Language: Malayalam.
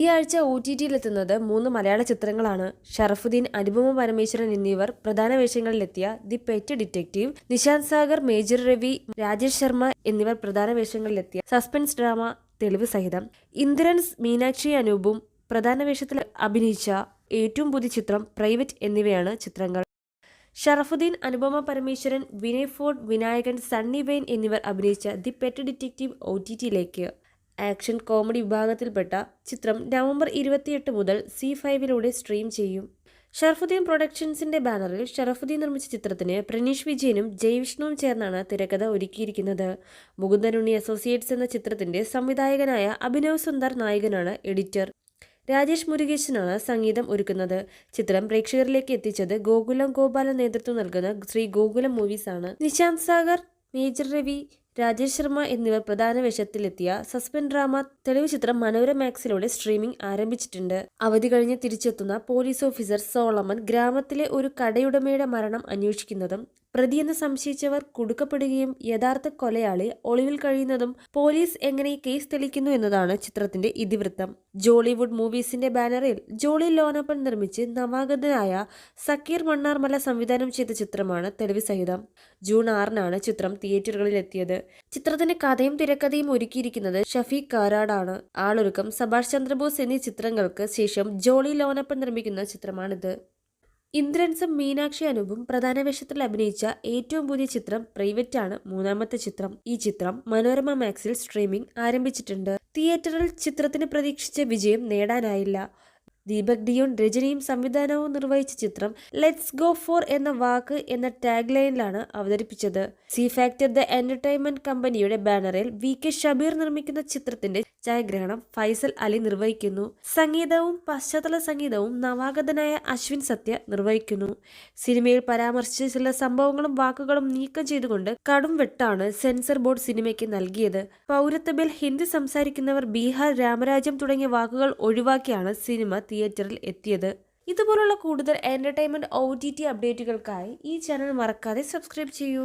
ഈ ആഴ്ച OTT-യിലെത്തുന്നത് 3 മലയാള ചിത്രങ്ങളാണ്. ഷറഫുദ്ദീൻ, അനുപമ പരമേശ്വരൻ എന്നിവർ പ്രധാന വേഷങ്ങളിലെത്തിയ the pet detective, Nishant Sagar, major Ravi, Rajesh Sharma എന്നിവർ പ്രധാന വേഷങ്ങളിലെത്തിയ സസ്പെൻസ് ഡ്രാമ തെളിവ് സഹിതം, ഇന്ദ്രൻസ്, മീനാക്ഷി അനൂപും പ്രധാന വേഷത്തിൽ അഭിനയിച്ച ഏറ്റവും പുതിയ ചിത്രം പ്രൈവറ്റ് എന്നിവയാണ് ചിത്രങ്ങൾ. ഷറഫുദ്ദീൻ, അനുപമ പരമേശ്വരൻ, വിനയ് ഫോർട്ട്, വിനായകൻ, സണ്ണി വെയ്ൻ എന്നിവർ അഭിനയിച്ച ദി പെറ്റ് ഡിറ്റക്റ്റീവ് OTT-യിലേക്ക്. ആക്ഷൻ കോമഡി വിഭാഗത്തിൽപ്പെട്ട ചിത്രം നവംബർ 28 മുതൽ ZEE5-ലൂടെ സ്ട്രീം ചെയ്യും. ഷറഫുദ്ദീൻ പ്രൊഡക്ഷൻസിന്റെ ബാനറിൽ ഷറഫുദ്ദീൻ നിർമ്മിച്ച ചിത്രത്തിന് പ്രണീഷ് വിജയനും ജയവിഷ്ണുവും ചേർന്നാണ് തിരക്കഥ ഒരുക്കിയിരിക്കുന്നത്. മുകുന്ദനുണ്ണി അസോസിയേറ്റ്സ് എന്ന ചിത്രത്തിന്റെ സംവിധായകനായ അഭിനവ് സുന്ദർ നായകനാണ് എഡിറ്റർ. രാജേഷ് മുരുകേശനാണ് സംഗീതം ഒരുക്കുന്നത്. ചിത്രം പ്രേക്ഷകരിലേക്ക് എത്തിച്ചത് ഗോകുലം ഗോപാലൻ നേതൃത്വം നൽകുന്ന ശ്രീ ഗോകുലം മൂവീസ് ആണ്. നിശാന്ത് സാഗർ, മേജർ രവി, രാജേഷ് ശർമ്മ എന്നിവർ പ്രധാന വേഷത്തിലെത്തിയ സസ്പെൻസ് ഡ്രാമ തെളിവ് ചിത്രം മനോരമ മാക്സിലൂടെ സ്ട്രീമിംഗ് ആരംഭിച്ചിട്ടുണ്ട്. അവധി കഴിഞ്ഞ് തിരിച്ചെത്തുന്ന പോലീസ് ഓഫീസർ സോളമൻ ഗ്രാമത്തിലെ ഒരു കടയുടമയുടെ മരണം അന്വേഷിക്കുന്നതും പ്രതിയെന്ന് സംശയിച്ചവർ കുടുക്കപ്പെടുകയും യഥാർത്ഥ കൊലയാളി ഒളിവിൽ കഴിയുന്നതും പോലീസ് എങ്ങനെ കേസ് തെളിയിക്കുന്നു എന്നതാണ് ചിത്രത്തിന്റെ ഇതിവൃത്തം. ജോളിവുഡ് മൂവീസിന്റെ ബാനറിൽ ജോളി ലോനപ്പൻ നിർമ്മിച്ച് നവാഗതനായ സക്കീർ മണ്ണാർമല സംവിധാനം ചെയ്ത ചിത്രമാണ് തെളിവ് സഹിതം. ജൂൺ 6-നാണ് ചിത്രം തിയേറ്ററുകളിലെത്തിയത്. ചിത്രത്തിന്റെ കഥയും തിരക്കഥയും ഒരുക്കിയിരിക്കുന്നത് ഷഫീഖ് കാരാടാണ്. ആളൊരുക്കം, സഭാഷ് ചന്ദ്രബോസ് എന്നീ ചിത്രങ്ങൾക്ക് ശേഷം ജോളി ലോനപ്പൻ നിർമ്മിക്കുന്ന ചിത്രമാണിത്. ഇന്ദ്രൻസും മീനാക്ഷി അനൂപും പ്രധാന വേഷത്തിൽ അഭിനയിച്ച ഏറ്റവും പുതിയ ചിത്രം പ്രൈവറ്റ് ആണ് മൂന്നാമത്തെ ചിത്രം. ഈ ചിത്രം മനോരമ മാക്സിൽ സ്ട്രീമിംഗ് ആരംഭിച്ചിട്ടുണ്ട്. തിയേറ്ററിൽ ചിത്രത്തിന് പ്രതീക്ഷിച്ച വിജയം നേടാനായില്ല. ദീപക് ഡിയോൺ രചനയും സംവിധാനവും നിർവഹിച്ച ചിത്രം ലെറ്റ്സ് ഗോ ഫോർ എന്ന വാക്ക് എന്ന ടാഗ് ലൈനിലാണ് അവതരിപ്പിച്ചത്. സി ഫാക്ടർ ദ എന്റർടൈൻമെന്റ് കമ്പനിയുടെ ബാനറിൽ VK ഷബീർ നിർമ്മിക്കുന്ന ചിത്രത്തിന്റെ ഛായാഗ്രഹണം ഫൈസൽ അലി നിർവഹിക്കുന്നു. സംഗീതവും പശ്ചാത്തല സംഗീതവും നവാഗതനായ അശ്വിൻ സത്യ നിർവഹിക്കുന്നു. സിനിമയിൽ പരാമർശിച്ച ചില സംഭവങ്ങളും വാക്കുകളും നീക്കം ചെയ്തുകൊണ്ട് കടും വെട്ടാണ് സെൻസർ ബോർഡ് സിനിമയ്ക്ക് നൽകിയത്. പൗരത്വ ബിൽ, ഹിന്ദി സംസാരിക്കുന്നവർ, ബീഹാർ, രാമരാജ്യം തുടങ്ങിയ വാക്കുകൾ ഒഴിവാക്കിയാണ് സിനിമ തിയേറ്ററിൽ എത്തിയത്. ഇതുപോലുള്ള കൂടുതൽ എന്റർടൈൻമെന്റ് OTT അപ്ഡേറ്റുകൾക്കായി ഈ ചാനൽ മറക്കാതെ സബ്സ്ക്രൈബ് ചെയ്യൂ.